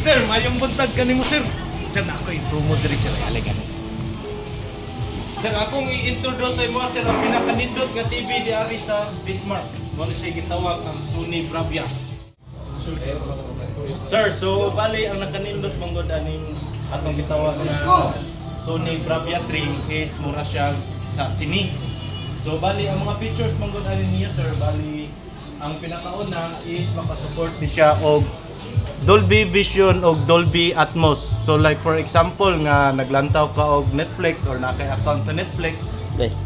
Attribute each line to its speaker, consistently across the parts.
Speaker 1: sir, mayong buntag kanimo sir. Sir, ako i-promo diri sir, alagan. Sir, akong i-introduce sa imo sir ang pinakanindot nga TV di ari sa Bismarck. Mo siya gitawag ang Sony Bravia. Sir, so bali ang nakanindot manggod aning atong gitawag na Sony Bravia 3 is mura siya sa sini. So bali ang mga features manggod aning niya sir, bali ang pinakauna is makasupport ni siya og Dolby Vision og Dolby Atmos. So like for example nga naglantaw ka og Netflix or naka-account sa Netflix,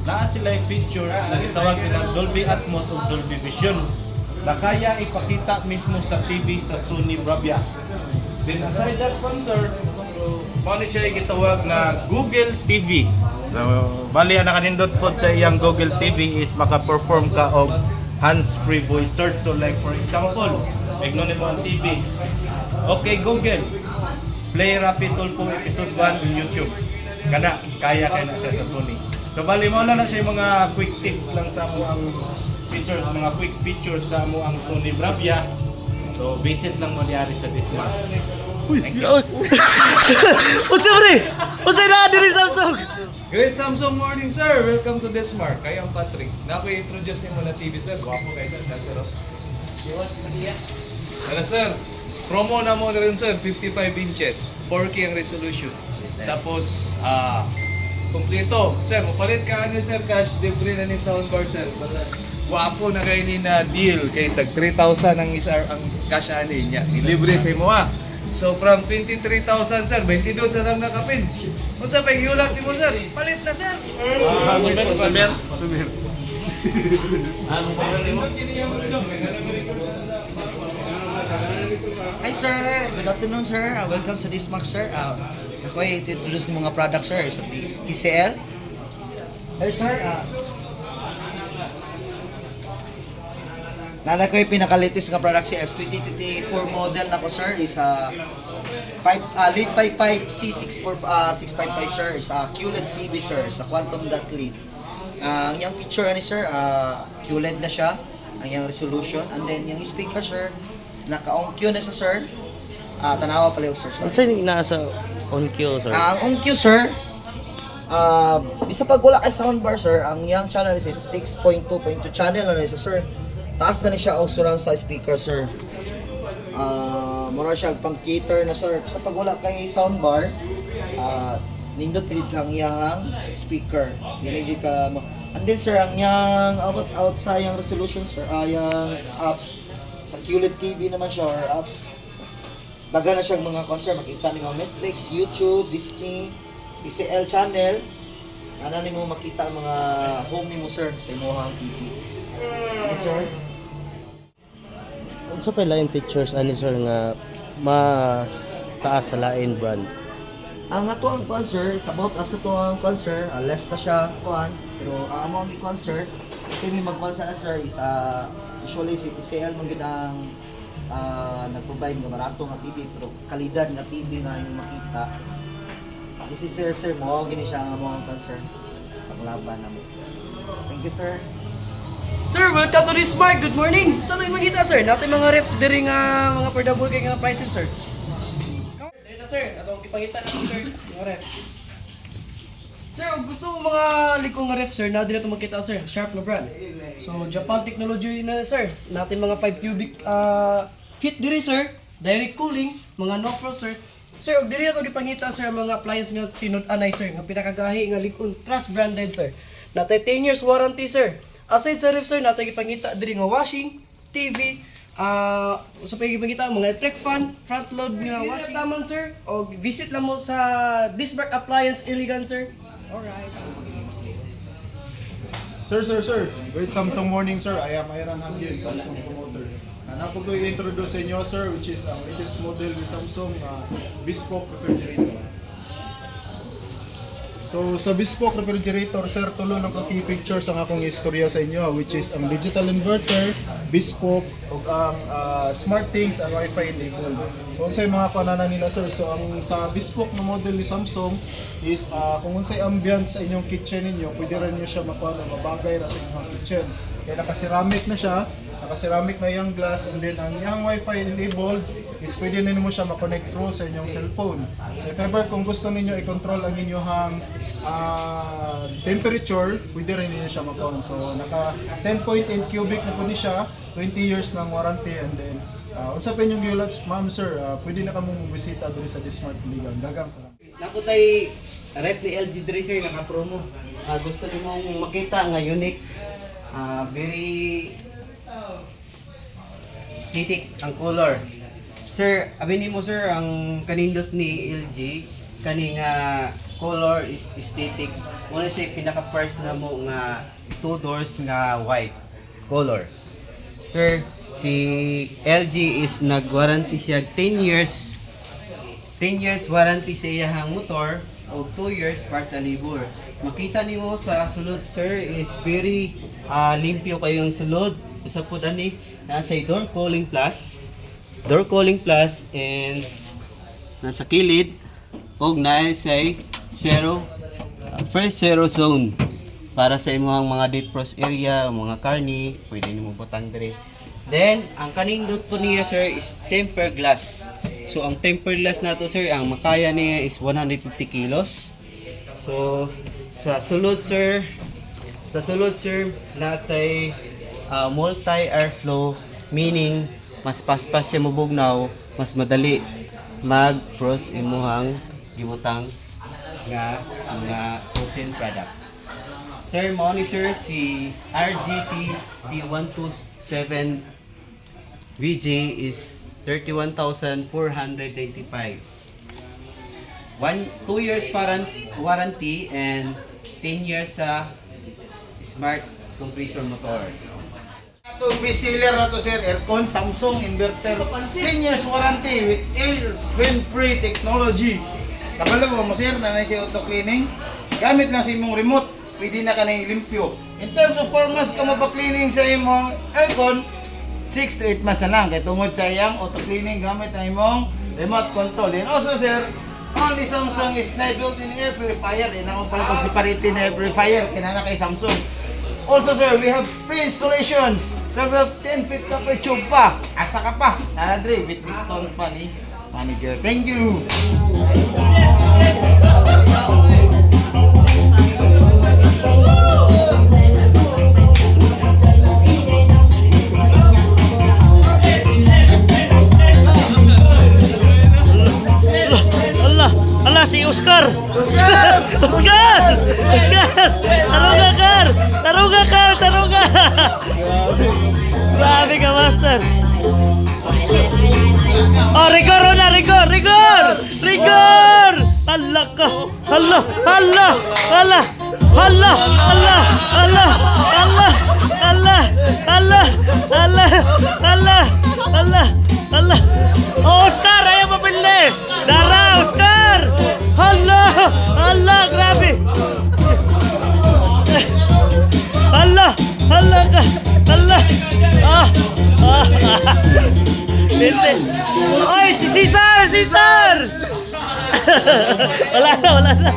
Speaker 1: naa sila yung features na gitawag nilang Dolby Atmos o Dolby Vision na kaya ipakita mismo sa TV sa Sony Bravia. Then aside that one sir, paano siya gitawag na Google TV. So bali ang nakanindot po sa iyang Google TV is maka-perform ka og hands-free voice search. So like for example, ignon mo ang TV. Okay Google, play Rapid Tulpo episode 1 on YouTube. Kana, kaya na siya sa Sony. So bali mo na siya yung mga quick tips lang sa mo ang features, mga quick features sa mo ang Sony Bravia. So visit lang mo diari sa Bismarck. Thank you.
Speaker 2: Unsa pre? Unsa na diri Samsung?
Speaker 3: Great Samsung morning sir, welcome to Bismarck. Kaya ang Patrick. Nako-introduce niyo muna TV sir, gwapo kayo sir. Ano sir, promo na mo rin sir, 55 inches, 4K ang resolution. Tapos, kompleto. Sir, mapalit ka ano sir, cash, libre na ni soundbar sir. Gwapo na kayo ni na deal, kay tag 3,000 ang isa ang cash ani niya. Libre sa imo So from 23,000 sir, 22 na lang nakapin. Unsa pa yung ulat mo sir? Palit na sir.
Speaker 1: Sumir. Ano sa iyo?
Speaker 2: Hi sir, good afternoon sir. Welcome sa Bismarck sir. Ako ay introduce ng mga products sir sa TCL. Hey sir, nana ko yung pinakalitis nga product si S2024 model na ko sir is lead 55 C655 sir is QLED TV sir sa quantum dot lead. Ang yung picture ani sir QLED na siya, ang yung resolution, and then yung speaker sir naka-on-Q na sa sir. Tanawa pala yung sir.
Speaker 4: Ano yung nasa on-Q sir?
Speaker 2: Ang on-Q sir, isa pag wala kay soundbar sir, ang yung channel is 6.2.2 channel na isa sir. Taas na siya o surround sa speaker sir. Mura siya pang cater na sir. Sa pag wala kay soundbar, nindot gid kang iyang speaker. Dili ka mo. And then sir, ang yang out sa yang resolution sir, yang apps sa QLED TV naman siya or apps. Daga na siyang mga concert, makita ni mga Netflix, YouTube, Disney, TCL channel. Ano ni mo makita ang mga home ni mo sir sa imong TV. Yes sir.
Speaker 4: Unsa pa lain features ani sir nga mas taas sa lain brand?
Speaker 2: Ang ato ang concert, it's about as ato ang concert, less na siya kuan, pero ang among concert, ito may mag-concert na sir is usually si TCL man gid ang nag-provide nga barato nga TV pero kalidad nga TV nga yung makita. This is sir mo gini siya ang among concert. Paglaban namo. Thank you sir.
Speaker 5: Sir, welcome to Bismarck. Good morning. Saan tayo makita, sir? Natin mga ref diri nga mga affordable kay nga prices, sir. Dito, sir. Atong ipangita na sir, mga ref. Sir, kung gusto mo mga likong nga ref, sir, na din natin makita, sir. Sharp na brand. So, Japan technology na, sir. Natin mga 5 cubic feet diri, sir. Direct cooling, mga no-frost, sir. Sir, og diri natin ipangita, sir, mga appliance nga tinud-anay, sir. Nga pinakagahi nga likon, trust branded, sir. Natay 10 years warranty, sir. Aside sa ref sir, natin ipangita diri nga washing, TV, sa pagipangita mga electric fan, front load nga washing. Taman sir, o visit lang mo sa Bismarck Appliance Iligan sir. Alright.
Speaker 1: Sir. Great Samsung morning sir. I am Iran Hamdin, Samsung promoter. Napo ko i-introduce sa inyo sir, which is ang latest model ni Samsung bespoke refrigerator. So sa bespoke refrigerator sir, tulo ng key features ang akong istorya sa inyo, which is ang digital inverter, bespoke, ug ang SmartThings ang Wi-Fi enabled. So unsay mga kanana nila sir? So ang sa bespoke na model ni Samsung is kung unsay ambience sa inyong kitchen ninyo, pwede rin niyo siya mabagay ra sa inyong kitchen. Kaya naka-ceramic na siya,
Speaker 6: naka-ceramic na yung glass, and then ang yung Wi-Fi enabled is pwede na mo siya ma-connect through sa inyong cellphone. So if ever kung gusto ninyo i-control ang inyong temperature, pwede rin ninyo siya ma-on. So naka 10.8 cubic na po ni siya, 20 years ng warranty, and then unsa pa inyong giulat, ma'am sir, pwede na kamong bisita diri sa Dismart Ligan. Daghang salamat.
Speaker 7: Napo tay ref ni LG Dresser naka-promo. Gusto niyo mong makita nga unique, very aesthetic ang color. Sir, abini mo sir ang kanindot ni LG kani nga color is aesthetic. Muna si pinaka first na mo nga 2 doors nga white color. Sir, si LG is nag-warranty siya 10 years warranty sa iyahang motor o 2 years parts sa libur. Makita nimo sa sulod sir is very limpyo kayo ang sulod. Usa pud ani nasa door calling plus and nasa kilid og naay say zero zone para sa imong mga defrost area, mga karni, pwede nimo butang dire. Then, ang kanindot po niya sir is tempered glass. So, ang tempered glass nato sir, ang makaya niya is 150 kilos. So, sa sulod sir, natay multi-airflow, meaning mas paspas siya mabugnaw, mas madali mag-frost imuhang gibutang nga frozen product. Sir, mo ni sir si RGT P127 VJ is 31,495. 2 years warranty and 10 years sa smart compressor motor.
Speaker 8: Ito bestseller na to sir, aircon, Samsung inverter, 10 years warranty with air wind free technology. Kabalo mo sir, nanay si auto cleaning, gamit lang sa imong remote, pwede na ka na limpyo. In terms of performance ka mapa-cleaning sa imong aircon, 6 to 8 months na lang, kaya tungod sa iyang auto cleaning gamit ang imong remote control. And also sir, only Samsung is na built-in air purifier, akong pala itong separated na air purifier, kinana kay Samsung. Also sir, we have free installation. So we have 10 feet copper tube pa. Asa ka pa. Nadre, with discount pa ni manager. Thank you.
Speaker 4: Allah si Oscar. Oscar! Taruga kar. Grabe ka, master. Oh, rigor na, rigor. Allah ka. Allah. Oh, Oscar, ayaw mapili. Dara, Oscar. Allah, grabe. Allah ka. Lente. Oy, si Cesar. Wala na.